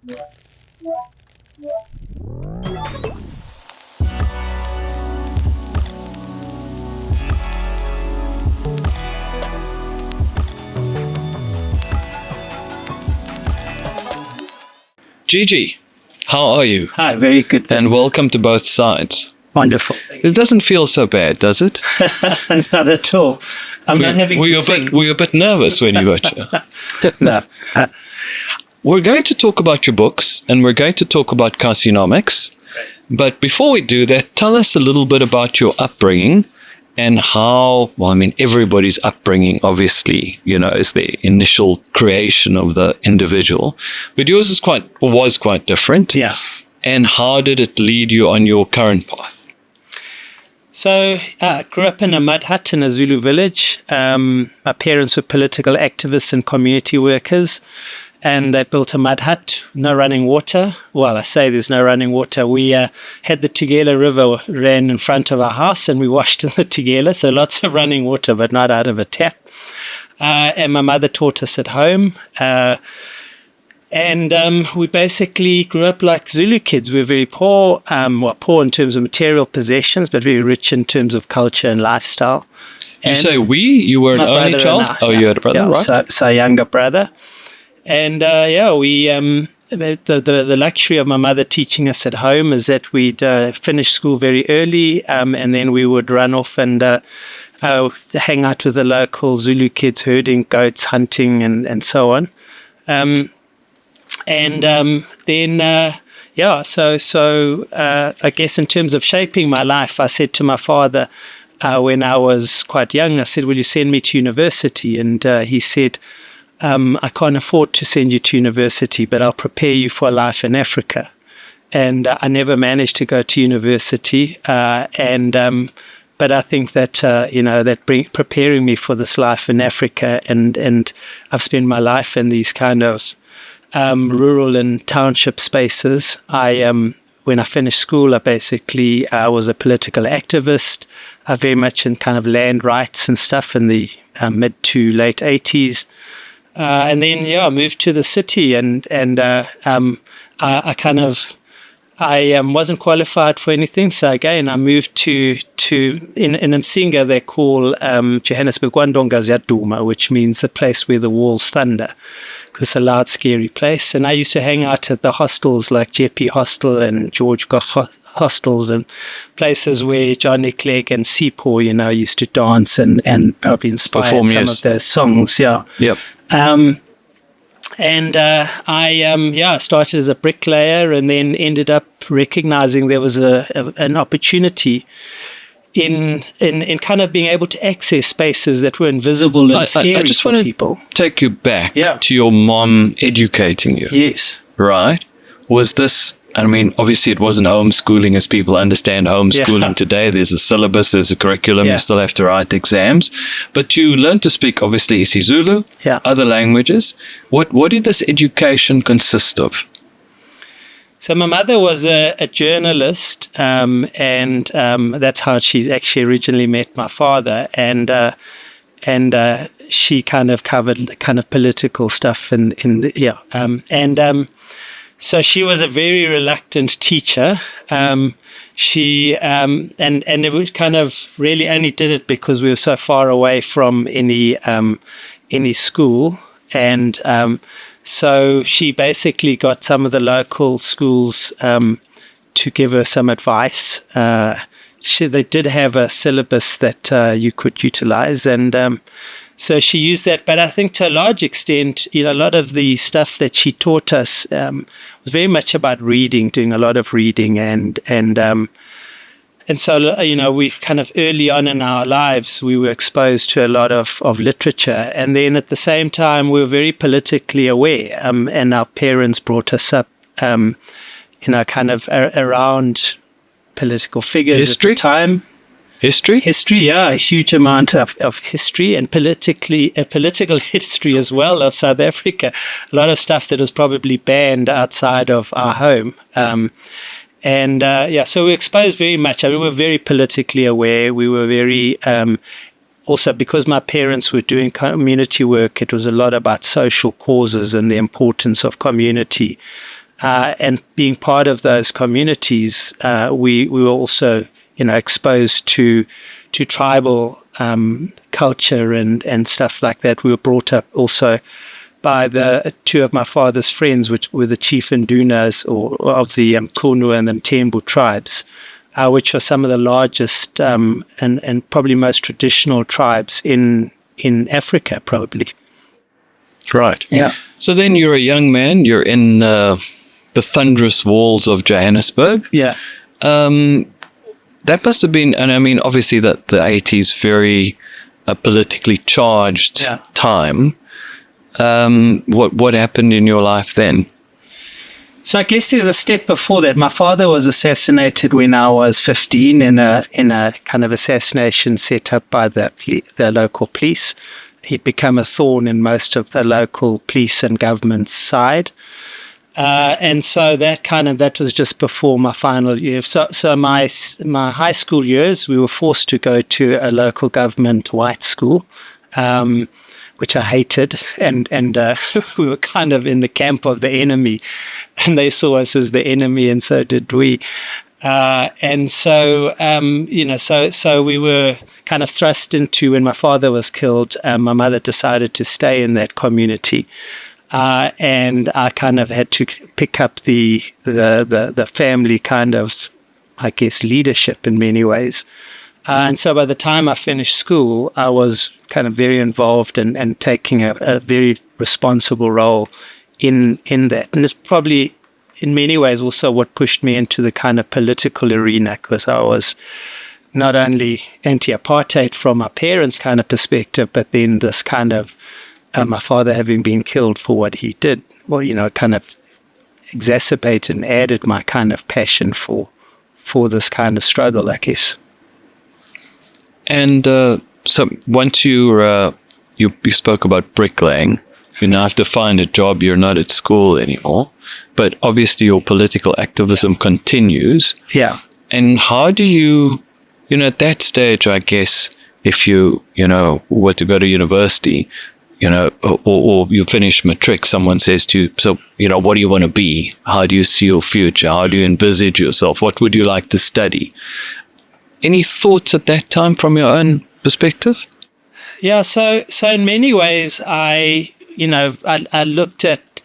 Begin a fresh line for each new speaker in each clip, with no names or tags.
Gigi, how are you?
Hi, very good.
And welcome to both sides.
Wonderful.
It doesn't feel so bad, does it?
Not at all. I'm not having to sing.
Were you a bit nervous when you were here?
No.
We're going to talk about your books, and we're going to talk about ginomics. But before we do that, tell us a little bit about your upbringing and how, everybody's upbringing, obviously, is the initial creation of the individual. But yours was quite different.
Yeah.
And how did it lead you on your current path?
So I grew up in a mud hut in a Zulu village. My parents were political activists and community workers, and they built a mud hut, no running water. Well, I say there's no running water. We had the Tugela River ran in front of our house, and we washed in the Tugela, so lots of running water, but not out of a tap. And my mother taught us at home. And we basically grew up like Zulu kids. We were very poor, poor in terms of material possessions, but very rich in terms of culture and lifestyle.
You say we? You were an only child? You had a brother, right?
So a younger brother. And we the luxury of my mother teaching us at home is that we'd finish school very early, and then we would run off and hang out with the local Zulu kids, herding goats, hunting, and so on. So I guess in terms of shaping my life, I said to my father when I was quite young, I said, "Will you send me to university?" And he said, "I can't afford to send you to university, but I'll prepare you for life in Africa." And I never managed to go to university. But I think that preparing me for this life in Africa, and I've spent my life in these kind of rural and township spaces. When I finished school, I was a political activist, very much in kind of land rights and stuff in the mid to late 80s. And then, I moved to the city, and I wasn't qualified for anything. So again, I moved to in Msinga, they call Johannesburg Wandonga Ziyaduma, which means the place where the walls thunder, because it's a loud, scary place. And I used to hang out at the hostels like JP Hostel and George Goss hostels, and places where Johnny Clegg and Sipho, used to dance and probably inspired some of their songs. Yeah.
Yep.
I started as a bricklayer, and then ended up recognizing there was an opportunity in kind of being able to access spaces that were invisible and scary
I just
for
want
people.
To take you back to your mom educating you.
Yes.
Right? Was this, obviously it wasn't homeschooling as people understand homeschooling today. There's a syllabus, there's a curriculum, you still have to write exams. But you learned to speak, obviously, isiZulu, other languages. What did this education consist of?
So my mother was a journalist, and that's how she actually originally met my father. And she kind of covered the kind of political stuff so she was a very reluctant teacher. She and it was kind of really only did it because we were so far away from any school, and so she basically got some of the local schools to give her some advice. They did have a syllabus that you could utilize, and so she used that. But I think to a large extent, a lot of the stuff that she taught us was very much about reading, doing a lot of reading, and so we kind of early on in our lives we were exposed to a lot of literature, and then at the same time we were very politically aware, and our parents brought us up, kind of around political figures at the time.
History,
a huge amount of history, and political history as well of South Africa. A lot of stuff that was probably banned outside of our home. So we were exposed very much. We were very politically aware. We were very, also because my parents were doing community work, it was a lot about social causes and the importance of community. and being part of those communities, we were also, exposed to tribal culture and stuff like that. We were brought up also by the two of my father's friends, which were the chief Ndunas or of the Kunu and the Mtembu tribes, which are some of the largest and probably most traditional tribes in Africa, probably.
Right.
Yeah.
So then you're a young man. You're in the thunderous walls of Johannesburg.
Yeah.
That must have been, and I mean, obviously that the 80s, very politically charged time. What happened in your life then?
So I guess there's a step before that. My father was assassinated when I was 15 in a kind of assassination set up by the local police. He'd become a thorn in most of the local police and government side. And so that was just before my final year. So my high school years, we were forced to go to a local government white school, which I hated, and we were kind of in the camp of the enemy, and they saw us as the enemy, and so did we. So we were kind of thrust into, when my father was killed, my mother decided to stay in that community. And I kind of had to pick up the family kind of, I guess, leadership in many ways. And so by the time I finished school, I was kind of very involved and taking a very responsible role in that. And it's probably in many ways also what pushed me into the kind of political arena, because I was not only anti-apartheid from my parents' kind of perspective, but then this kind of my father having been killed for what he did, kind of exacerbated and added my kind of passion for this kind of struggle, I guess.
And so once you spoke about bricklaying, you now have to find a job. You're not at school anymore, but obviously your political activism continues.
Yeah.
And how do you, at that stage, I guess, if you, were to go to university, or you finish matric, someone says to you, so, what do you want to be? How do you see your future? How do you envisage yourself? What would you like to study? Any thoughts at that time from your own perspective?
Yeah, so in many ways, I looked at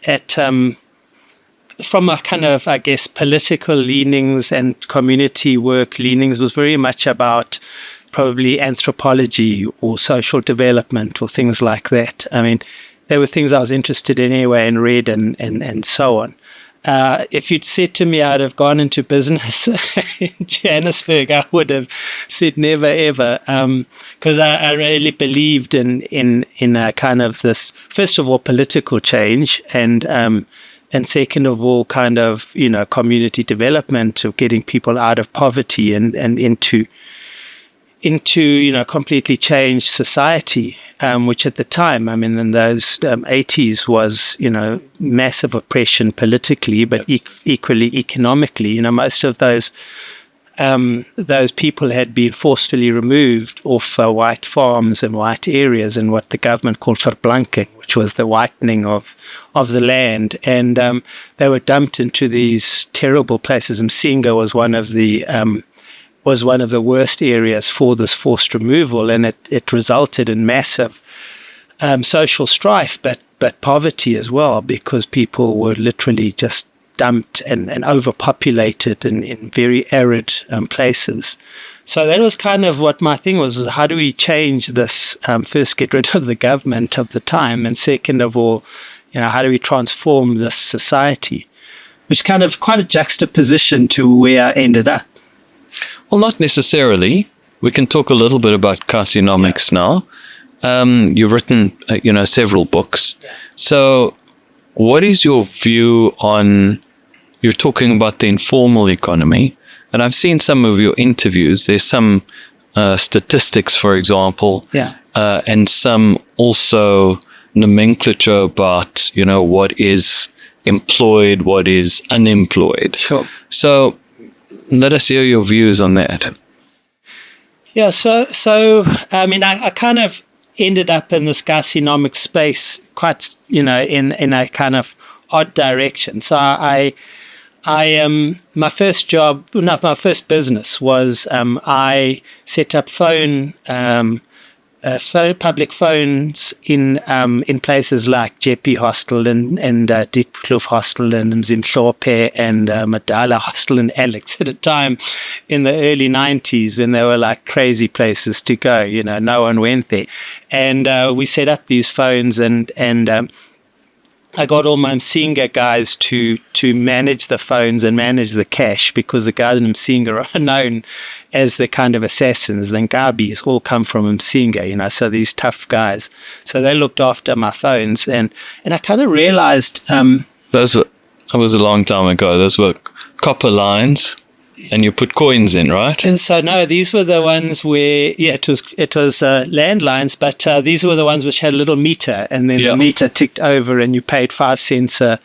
from a kind of, I guess, political leanings and community work leanings, was very much about probably anthropology or social development or things like that. I mean, there were things I was interested in anyway and read and so on. If you'd said to me I'd have gone into business in Johannesburg, I would have said never ever, because I really believed in a kind of this, first of all, political change, and second of all, kind of community development, of getting people out of poverty and into completely changed society, which at the time, I mean, in those 80s was massive oppression politically, but equally economically. Most of those people had been forcefully removed off white farms and white areas in what the government called verblanking, which was the whitening of the land, and they were dumped into these terrible places. Msinga was one of the worst areas for this forced removal, and it resulted in massive social strife, but poverty as well, because people were literally just dumped and overpopulated in very arid places. So that was kind of what my thing was, how do we change this? First, get rid of the government of the time, and second of all, how do we transform this society? Which kind of quite a juxtaposition to where I ended up.
Well, not necessarily. We can talk a little bit about ginomics now. You've written, several books. So what is your view on, you're talking about the informal economy, and I've seen some of your interviews. There's some statistics, for example, and some also nomenclature about, what is employed, what is unemployed.
Sure.
So let us hear your views on that.
Yeah, so I mean, I kind of ended up in this ginomics space quite, in a kind of odd direction. So my first business was I set up public phones in places like Jeppe Hostel and Deep Kloof Hostel and Zimhlophe and Madala Hostel and Alex at a time in the early 90s when they were like crazy places to go. No one went there. And we set up these phones and I got all my Msinga guys to manage the phones and manage the cash, because the guys in Msinga are known as the kind of assassins. The Ngabis all come from Msinga, so these tough guys. So they looked after my phones, and I kind of realized
that was a long time ago. Those were copper lines. And you put coins in, right?
And so no, these were the ones where it was landlines, but these were the ones which had a little meter, and then the meter ticked over, and you paid 5 cents a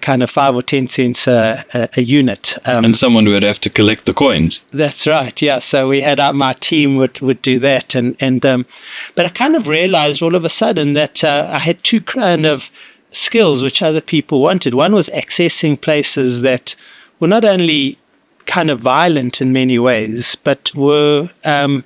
kind of 5 or 10 cents a unit.
And someone would have to collect the coins.
That's right. Yeah. So we had my team would do that, but I kind of realized all of a sudden that I had two kind of skills which other people wanted. One was accessing places that were not only kind of violent in many ways, but were unknown.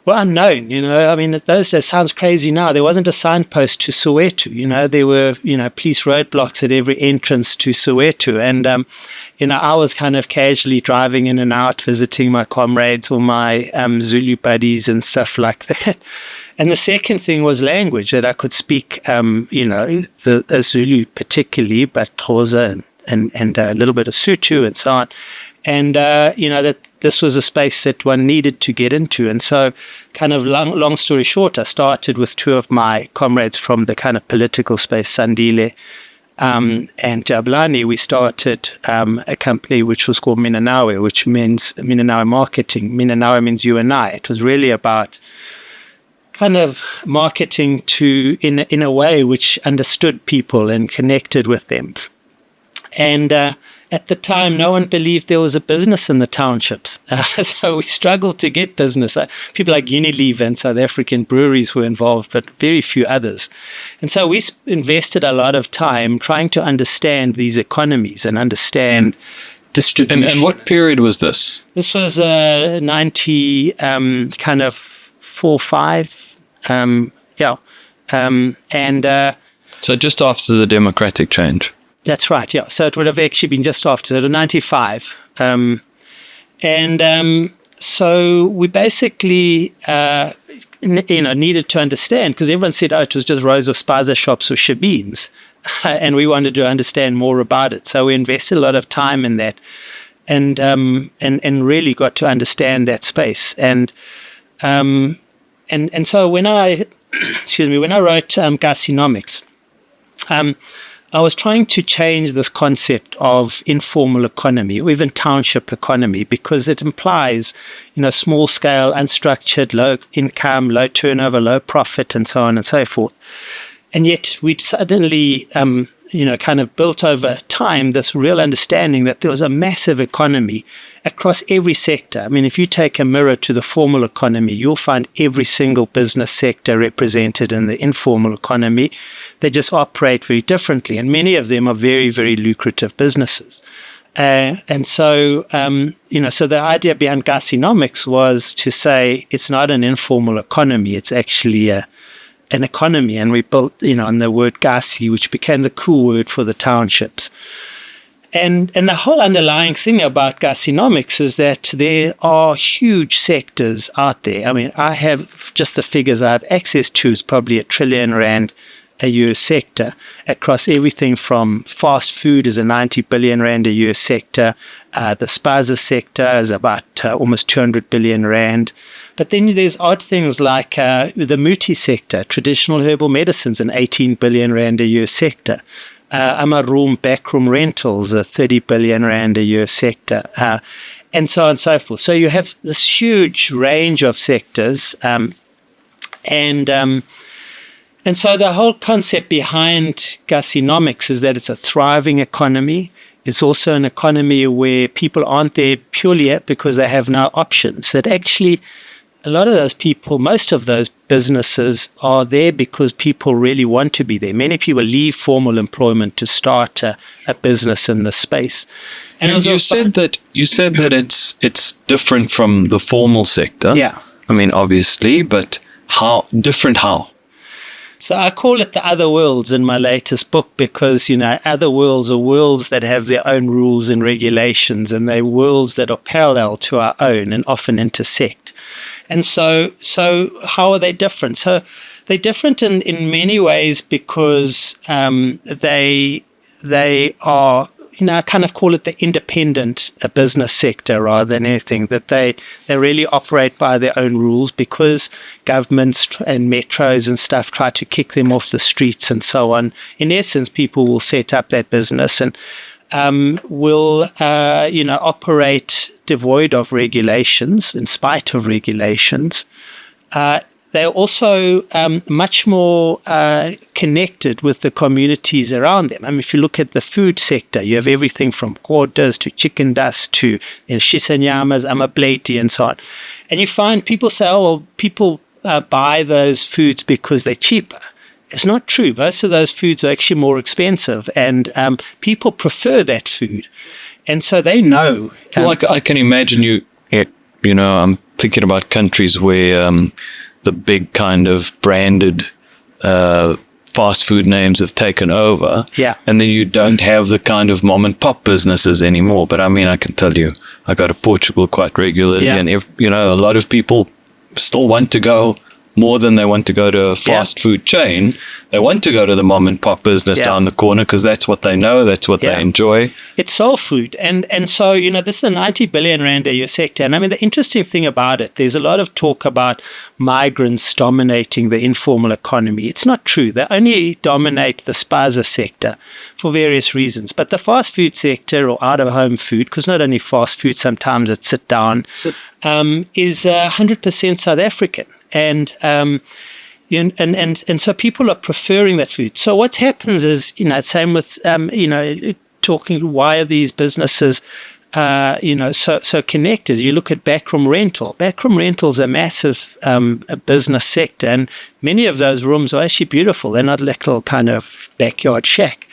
I mean, at those days, sounds crazy now. There wasn't a signpost to Soweto. There were police roadblocks at every entrance to Soweto, and I was kind of casually driving in and out, visiting my comrades or my Zulu buddies and stuff like that. And the second thing was language, that I could speak, the Zulu particularly, but Xhosa and a little bit of Sotho and so on. And, that this was a space that one needed to get into. And so, kind of long story short, I started with two of my comrades from the kind of political space, Sandile and Jabulani. We started a company which was called Minanawe, which means Minanawe Marketing. Minanawe means you and I. It was really about kind of marketing in a way which understood people and connected with them. And at the time, no one believed there was a business in the townships. So we struggled to get business. People like Unilever and South African breweries were involved, but very few others. And so we invested a lot of time trying to understand these economies and understand distribution.
And what period was this?
This was 90, kind of 4, 5.
So just after the democratic change.
That's right, yeah. So it would have actually been just after 95. So we basically, needed to understand, because everyone said, it was just rows of spaza shops or shebeens. And we wanted to understand more about it. So we invested a lot of time in that and really got to understand that space. And so when I, when I wrote Ginomics, I was trying to change this concept of informal economy, or even township economy, because it implies, small scale, unstructured, low income, low turnover, low profit, and so on and so forth. And yet we'd suddenly, kind of built over time this real understanding that there was a massive economy across every sector. I mean, if you take a mirror to the formal economy, you'll find every single business sector represented in the informal economy. They just operate very differently, and many of them are very, very lucrative businesses. So the idea behind Ginomics was to say it's not an informal economy, it's actually an economy. And we built, on the word Gasi, which became the cool word for the townships. And the whole underlying thing about Ginomics is that there are huge sectors out there. I mean, I have just the figures I have access to is probably R1 trillion a year sector across everything from fast food is a 90 billion rand a year sector. The spaza sector is about almost 200 billion rand. But then there's odd things like the muti sector, traditional herbal medicines, an 18 billion rand a year sector. Amaroom backroom rentals, a 30 billion rand a year sector, and so on and so forth. So you have this huge range of sectors, and so the whole concept behind Ginomics is that it's a thriving economy. It's also an economy where people aren't there purely because they have no options. That actually a lot of those people, most of those businesses are there because people really want to be there. Many people leave formal employment to start a business in this space.
And you said that it's different from the formal sector.
Yeah.
I mean, obviously, but how?
So I call it the other worlds in my latest book because, other worlds are worlds that have their own rules and regulations, and they're worlds that are parallel to our own and often intersect. And so how are they different? So they're different in many ways because they are, I kind of call it the independent business sector rather than anything, that they really operate by their own rules because governments and metros and stuff try to kick them off the streets and so on. In essence, people will set up that business and will operate devoid of regulations, in spite of regulations. They're also much more connected with the communities around them. I mean, if you look at the food sector, you have everything from quarters to chicken dust to shisanyamas, amapleti, and so on. And you find people say, oh, well, people buy those foods because they're cheaper. It's not true. Most of those foods are actually more expensive, and people prefer that food. And so they know.
I can imagine I'm thinking about countries where the big kind of branded fast food names have taken over.
Yeah.
And then you don't have the kind of mom and pop businesses anymore. But I mean, I can tell you, I go to Portugal quite regularly, and a lot of people still want to go more than they want to go to a fast food chain. They want to go to the mom and pop business down the corner because that's what they know, that's what they enjoy.
It's soul food. And so, this is a 90 billion rand a year sector. And I mean, the interesting thing about it, there's a lot of talk about migrants dominating the informal economy. It's not true. They only dominate the spaza sector for various reasons. But the fast food sector or out-of-home food, because not only fast food, sometimes it's sit down, is 100% South African. And so people are preferring that food. So what happens is, same with, talking, why are these businesses, so connected? You look at backroom rental. Backroom rental is a massive business sector, and many of those rooms are actually beautiful. They're not little kind of backyard shack.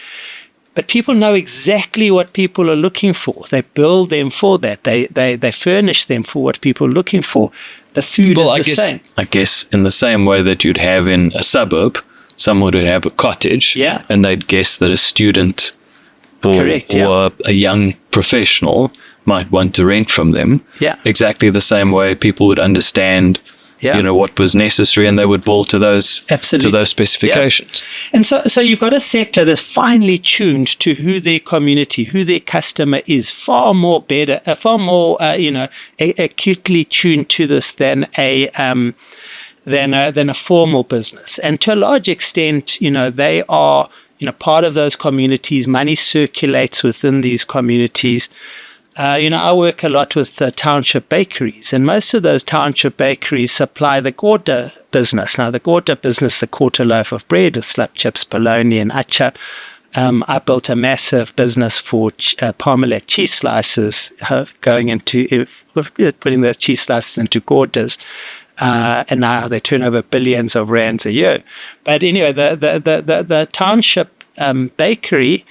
But people know exactly what people are looking for. They build them for that. They furnish them for what people are looking for. The food is the same.
I guess in the same way that you'd have in a suburb, someone would have a cottage, and they'd guess that a student or a young professional might want to rent from them.
Yeah.
Exactly the same way people would understand what was necessary, and they would build to those specifications.
Yeah. And so you've got a sector that's finely tuned to who their community, who their customer is, far more acutely tuned to this than a formal business. And to a large extent, they are part of those communities. Money circulates within these communities. I work a lot with township bakeries, and most of those township bakeries supply the quarter business. Now, the quarter business, a quarter loaf of bread with slap chips, bologna, and acha. I built a massive business for Parmalat cheese slices, putting those cheese slices into quarters. And now they turn over billions of rands a year. But anyway, the township bakery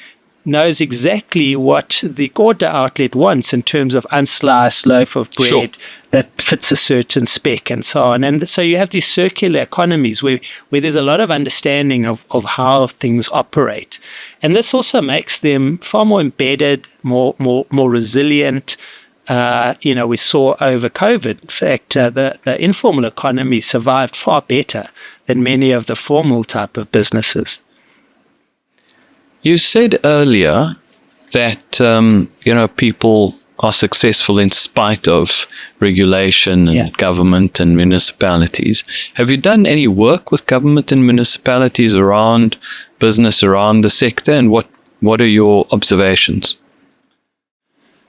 knows exactly what the quarter outlet wants in terms of unsliced loaf of bread that fits a certain spec and so on. And so you have these circular economies where there's a lot of understanding of how things operate. And this also makes them far more embedded, more resilient. We saw over COVID, in fact, the informal economy survived far better than many of the formal type of businesses.
You said earlier that, people are successful in spite of regulation and government and municipalities. Have you done any work with government and municipalities around business, around the sector, and what are your observations?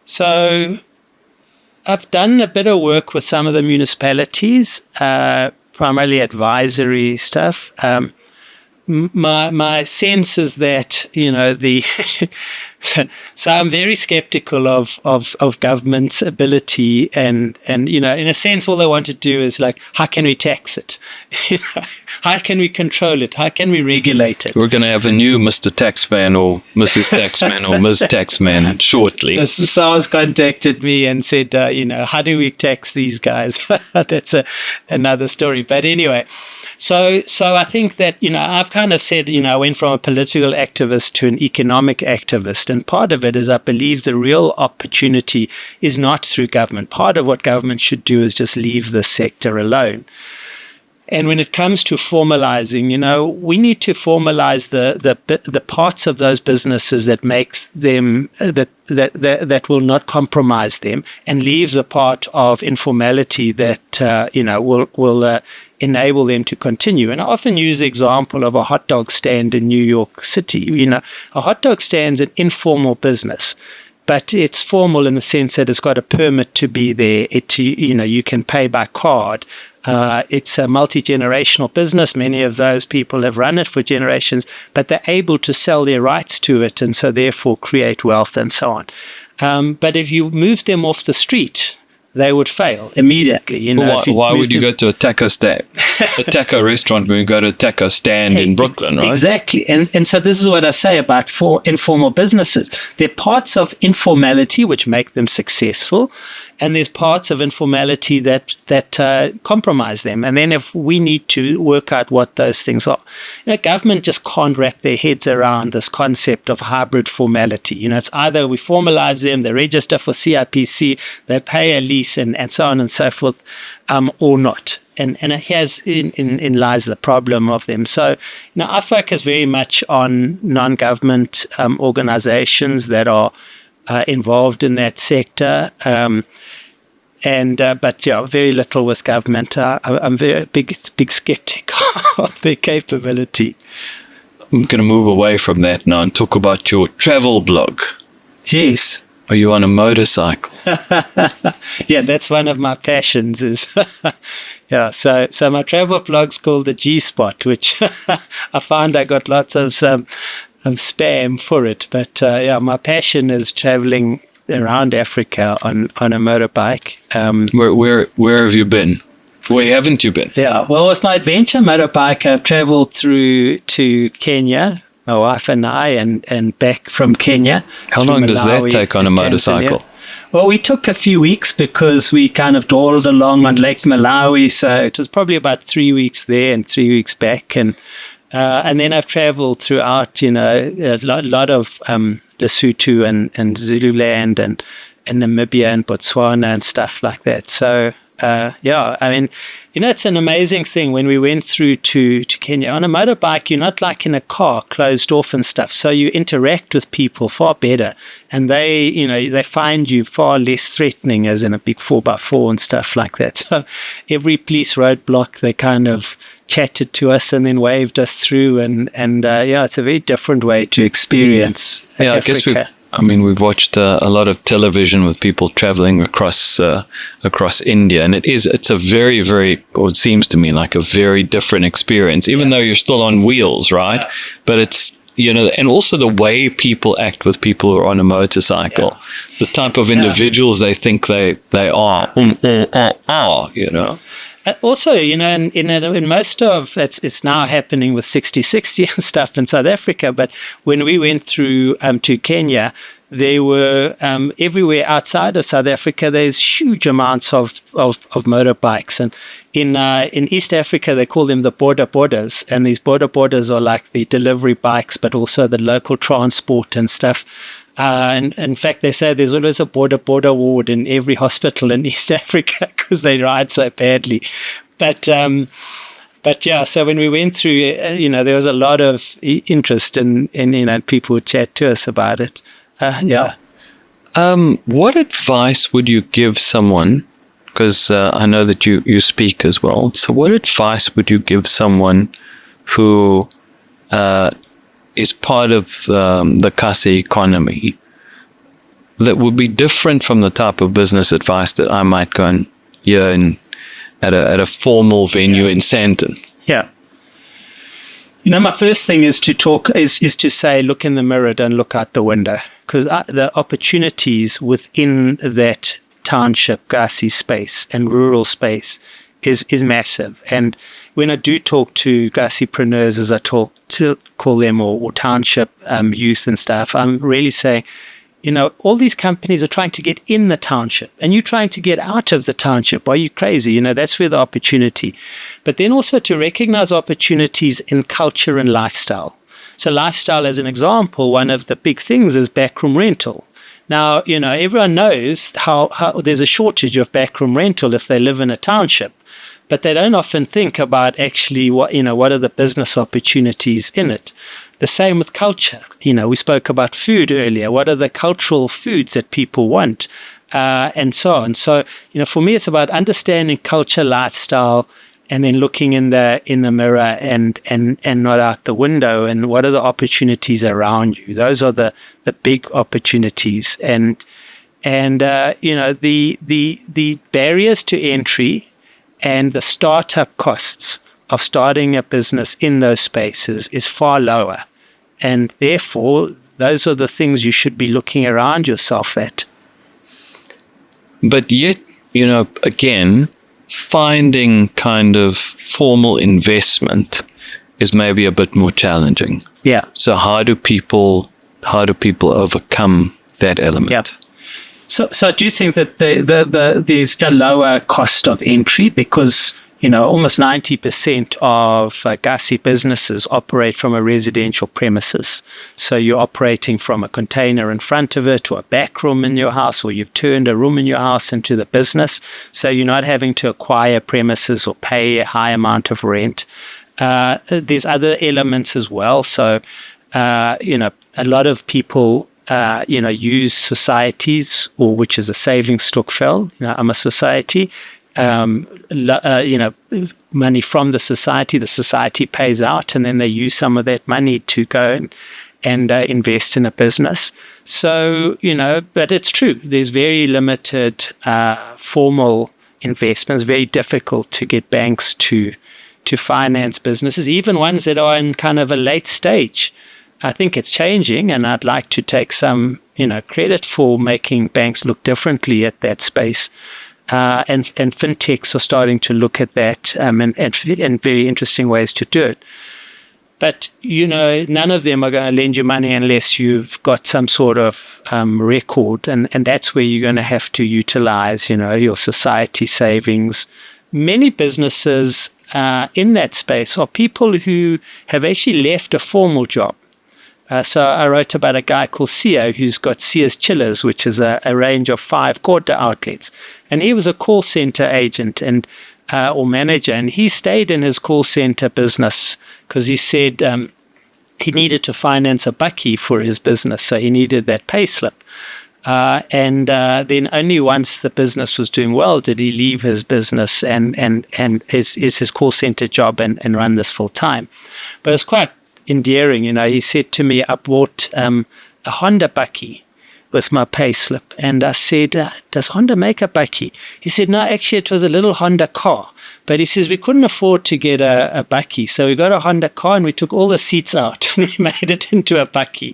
So I've done a bit of work with some of the municipalities, primarily advisory stuff. My sense is that, So I'm very skeptical of government's ability, and in a sense, all they want to do is like, how can we tax it? How can we control it? How can we regulate it?
We're going to have a new Mr. Taxman or Mrs. Taxman or Ms. Taxman shortly.
SARS contacted me and said, how do we tax these guys? That's another story. But anyway, so I think that, I've kind of said, I went from a political activist to an economic activist. And part of it is I believe the real opportunity is not through government. Part of what government should do is just leave the sector alone. And when it comes to formalizing, we need to formalize the parts of those businesses that makes them that will not compromise them, and leave the part of informality that will enable them to continue. And I often use the example of a hot dog stand in New York City. A hot dog stand's an informal business, but it's formal in the sense that it's got a permit to be there. You can pay by card. It's a multi-generational business. Many of those people have run it for generations, but they're able to sell their rights to it, and so therefore create wealth and so on. But if you move them off the street, they would fail immediately.
Why would you go to a taco stand, a taco restaurant when you go to a taco stand in Brooklyn, right?
Exactly. And so this is what I say about informal businesses. There are parts of informality which make them successful, and there's parts of informality that compromise them. And then if we need to work out what those things are, government just can't wrap their heads around this concept of hybrid formality. It's either we formalize them, they register for CIPC, they pay a lease, and so on and so forth, or not. And in lies the problem of them. So, I focus very much on non-government organizations that are involved in that sector. But very little with government. I'm very big skeptic of their capability.
I'm going to move away from that now and talk about your travel blog.
Yes.
Are you on a motorcycle?
Yeah, that's one of my passions. So my travel blog's called the G Spot, which I found I got lots of spam for it. But my passion is traveling around Africa on a motorbike.
Where have you been? Where haven't you been?
Yeah, well, it's my adventure motorbike. I've traveled through to Kenya, my wife and I, and back from Kenya.
How long does that take on a motorcycle?
Well, we took a few weeks because we kind of dawdled along on Lake Malawi, so it was probably about 3 weeks there and 3 weeks back, and then I've traveled throughout, a lot of Lesotho and Zululand and Namibia and Botswana and stuff like that. So it's an amazing thing. When we went through to Kenya on a motorbike, you're not like in a car closed off and stuff. So you interact with people far better, and they find you far less threatening, as in a big 4x4 and stuff like that. So every police roadblock, they kind of chatted to us and then waved us through, and it's a very different way to experience Africa.
I guess we've watched a lot of television with people traveling across India, and it's a very, very, or it seems to me like a very different experience, even though you're still on wheels, right? Yeah. But it's, and also the way people act with people who are on a motorcycle, the type of individuals they think they are,
Also, in most of it's now happening with 60/60 and stuff in South Africa. But when we went through to Kenya, there were everywhere outside of South Africa, there's huge amounts of motorbikes. And in East Africa, they call them the borders. And these borders are like the delivery bikes, but also the local transport and stuff. And in fact, they say there's always a border ward in every hospital in East Africa because they ride so badly. But so when we went through, there was a lot of interest in people would chat to us about it.
What advice would you give someone? Because I know that you speak as well. So what advice would you give someone who is part of the Kasi economy that would be different from the type of business advice that I might go and hear at a formal venue in Sandton?
Yeah. My first thing is to say, look in the mirror, don't look out the window, because the opportunities within that township, Gasi space and rural space is massive. And when I do talk to Gasipreneurs, as I call them, or township youth and stuff, I'm really saying, all these companies are trying to get in the township, and you're trying to get out of the township. Are you crazy? That's where the opportunity. But then also to recognize opportunities in culture and lifestyle. So lifestyle, as an example, one of the big things is backroom rental. Now, everyone knows how there's a shortage of backroom rental if they live in a township, but they don't often think about actually what are the business opportunities in it. The same with culture. We spoke about food earlier. What are the cultural foods that people want, and so on. So, for me, it's about understanding culture, lifestyle, and then looking in the mirror and not out the window. And what are the opportunities around you? Those are the big opportunities. And the barriers to entry and the startup costs of starting a business in those spaces is far lower. And therefore, those are the things you should be looking around yourself at.
But yet, again, finding kind of formal investment is maybe a bit more challenging.
Yeah.
So how do people overcome that element?
Yeah. So do you think that there's a lower cost of entry because almost 90% of Gasi businesses operate from a residential premises. So you're operating from a container in front of it, or a back room in your house, or you've turned a room in your house into the business. So you're not having to acquire premises or pay a high amount of rent. There's other elements as well. So, a lot of people use societies, or which is a savings stokvel. I'm a society. Money from the society pays out, and then they use some of that money to go and invest in a business. So, but it's true. There's very limited formal investments, very difficult to get banks to finance businesses, even ones that are in kind of a late stage. I think it's changing, and I'd like to take some, credit for making banks look differently at that space. And fintechs are starting to look at that and very interesting ways to do it. But, none of them are going to lend you money unless you've got some sort of record. And that's where you're going to have to utilize, your society savings. Many businesses in that space are people who have actually left a formal job. So I wrote about a guy called Sia, who's got Sia's Chillers, which is a range of 5 quarter outlets. And he was a call center agent or manager. And he stayed in his call center business because he said he needed to finance a bakkie for his business. So he needed that pay slip. And then only once the business was doing well did he leave his business and his call center job and run this full time. But it's quite endearing. He said to me, I bought a Honda bakkie with my pay slip. And I said, does Honda make a bakkie? He said, no, actually it was a little Honda car. But he says, we couldn't afford to get a bakkie. So we got a Honda car and we took all the seats out and we made it into a bakkie.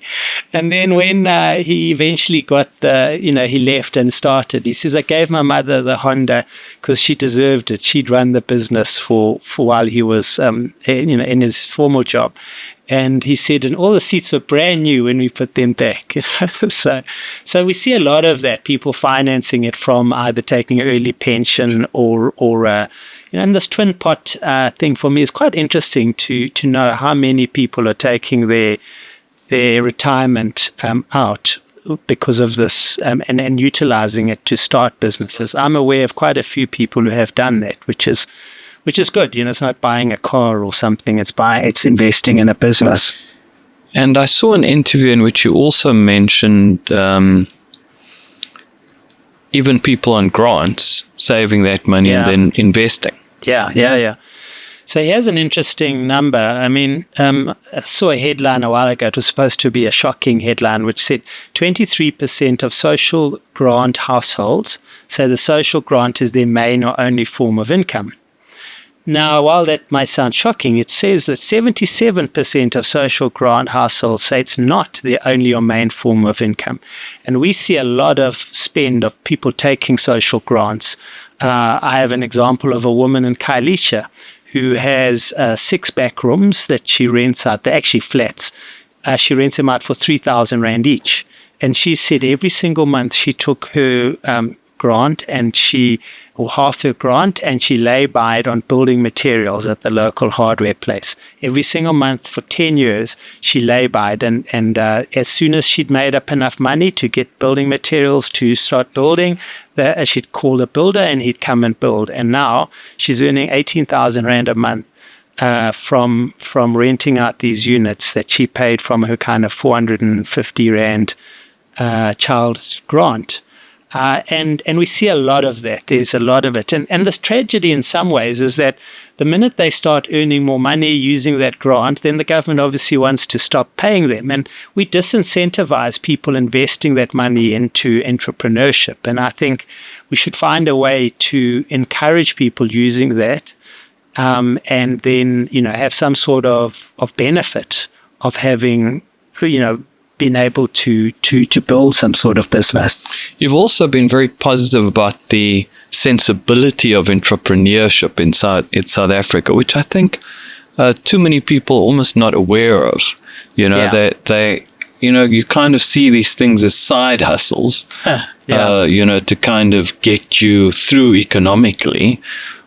And then when he eventually got he left and started, he says, I gave my mother the Honda because she deserved it. She'd run the business for while he was, in his formal job. And he said, and all the seats were brand new when we put them back. So we see a lot of that, people financing it from either taking early pension or and this twin pot thing for me is quite interesting to know how many people are taking their retirement out because of this and utilizing it to start businesses. I'm aware of quite a few people who have done that, which is good. It's not buying a car or something. It's investing in a business.
And I saw an interview in which you also mentioned even people on grants saving that money and then investing.
Yeah. So here's an interesting number. I mean, I saw a headline a while ago. It was supposed to be a shocking headline, which said 23% of social grant households say the social grant is their main or only form of income. Now, while that might sound shocking, it says that 77% of social grant households say it's not their only or main form of income. And we see a lot of spend of people taking social grants. I have an example of a woman in Kailisha who has 6 back rooms that she rents out. They're actually flats. She rents them out for 3,000 Rand each. And she said every single month she took her grant or half her grant, and she lay-byed on building materials at the local hardware place. Every single month for 10 years, she lay-byed, and as soon as she'd made up enough money to get building materials to start building, she'd call a builder and he'd come and build. And now she's earning 18,000 Rand a month from renting out these units that she paid from her kind of 450 Rand child's grant. And we see a lot of that. There's a lot of it. And this tragedy in some ways is that the minute they start earning more money using that grant, then the government obviously wants to stop paying them. And we disincentivize people investing that money into entrepreneurship. And I think we should find a way to encourage people using that and then, have some sort of benefit of having, been able to build some sort of business.
You've also been very positive about the sensibility of entrepreneurship in South Africa, which I think too many people are almost not aware of. That they you kind of see these things as side hustles, to kind of get you through economically,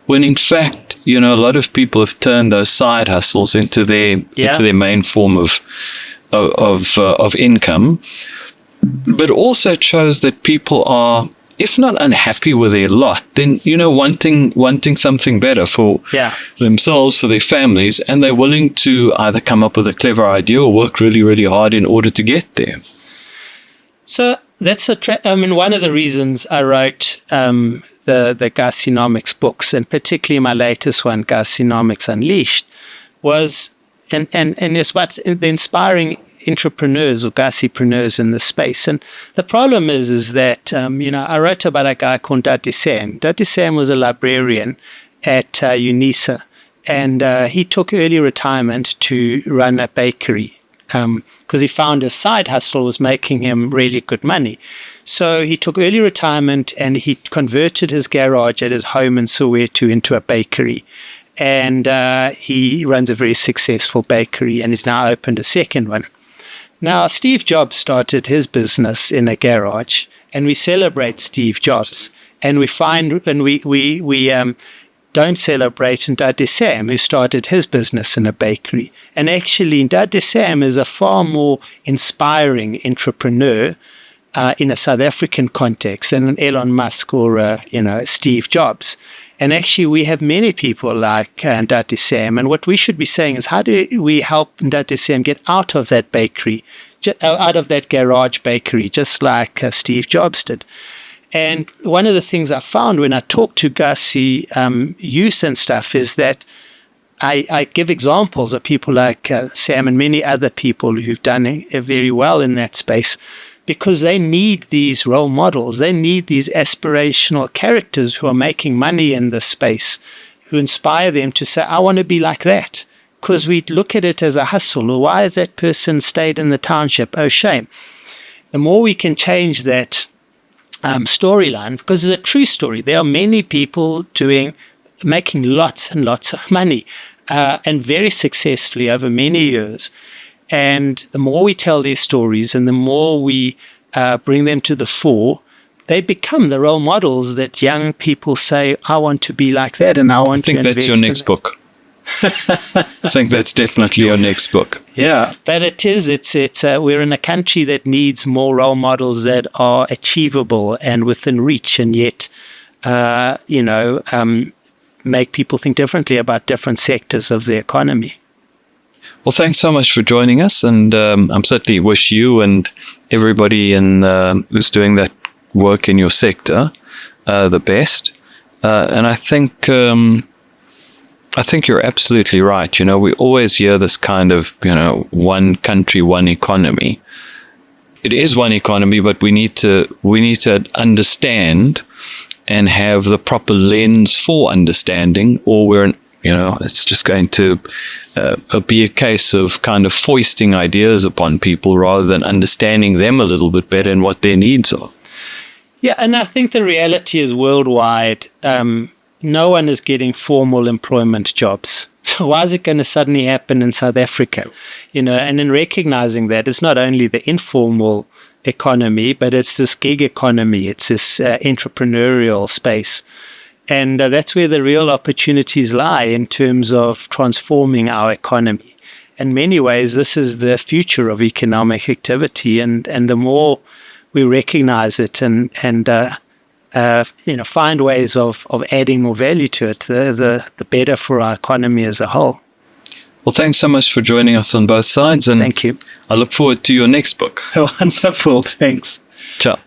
when in fact, a lot of people have turned those side hustles into their main form of income. But also it shows that people are, if not unhappy with their lot, then wanting something better for themselves, for their families, and they're willing to either come up with a clever idea or work really, really hard in order to get there.
So that's one of the reasons I wrote the Ginomics books, and particularly my latest one, Ginomics Unleashed, was and it's what the inspiring entrepreneurs or Gasipreneurs in the space. And the problem is that, I wrote about a guy called Dati Sam. Dati Sam was a librarian at UNISA, and he took early retirement to run a bakery because he found his side hustle was making him really good money. So he took early retirement and he converted his garage at his home in Soweto into a bakery. And he runs a very successful bakery and has now opened a second one. Now, Steve Jobs started his business in a garage, and we celebrate Steve Jobs. And we don't celebrate Ndade Sam, who started his business in a bakery. And actually, Ndade Sam is a far more inspiring entrepreneur in a South African context than an Elon Musk or Steve Jobs. And actually, we have many people like Ndati Sam. And what we should be saying is, how do we help Ndati Sam get out of that bakery, out of that garage bakery, just like Steve Jobs did? And one of the things I found when I talk to Gasi youth and stuff is that I give examples of people like Sam and many other people who've done very well in that space, because they need these role models. They need these aspirational characters who are making money in this space, who inspire them to say, I want to be like that. Because we look at it as a hustle. Or why has that person stayed in the township? Oh, shame. The more we can change that storyline, because it's a true story. There are many people making lots and lots of money and very successfully over many years. And the more we tell their stories and the more we bring them to the fore, they become the role models that young people say, I want to be like that and I want to invest.
I think that's your next book. I think that's definitely your next book.
Yeah, but we're in a country that needs more role models that are achievable and within reach, and yet, make people think differently about different sectors of the economy.
Well, thanks so much for joining us, and I'm certainly wish you and everybody who's doing that work in your sector the best. And I think you're absolutely right. We always hear this kind of one country, one economy. It is one economy, but we need to understand and have the proper lens for understanding, or we're It's just going to be a case of kind of foisting ideas upon people rather than understanding them a little bit better and what their needs are.
Yeah, and I think the reality is worldwide, no one is getting formal employment jobs. So why is it going to suddenly happen in South Africa? And in recognizing that, it's not only the informal economy, but it's this gig economy, it's this entrepreneurial space. And that's where the real opportunities lie in terms of transforming our economy. In many ways, this is the future of economic activity. And the more we recognize it and find ways of adding more value to it, the better for our economy as a whole.
Well, thanks so much for joining us on both sides. And
thank you.
I look forward to your next book.
Wonderful. Thanks.
Ciao.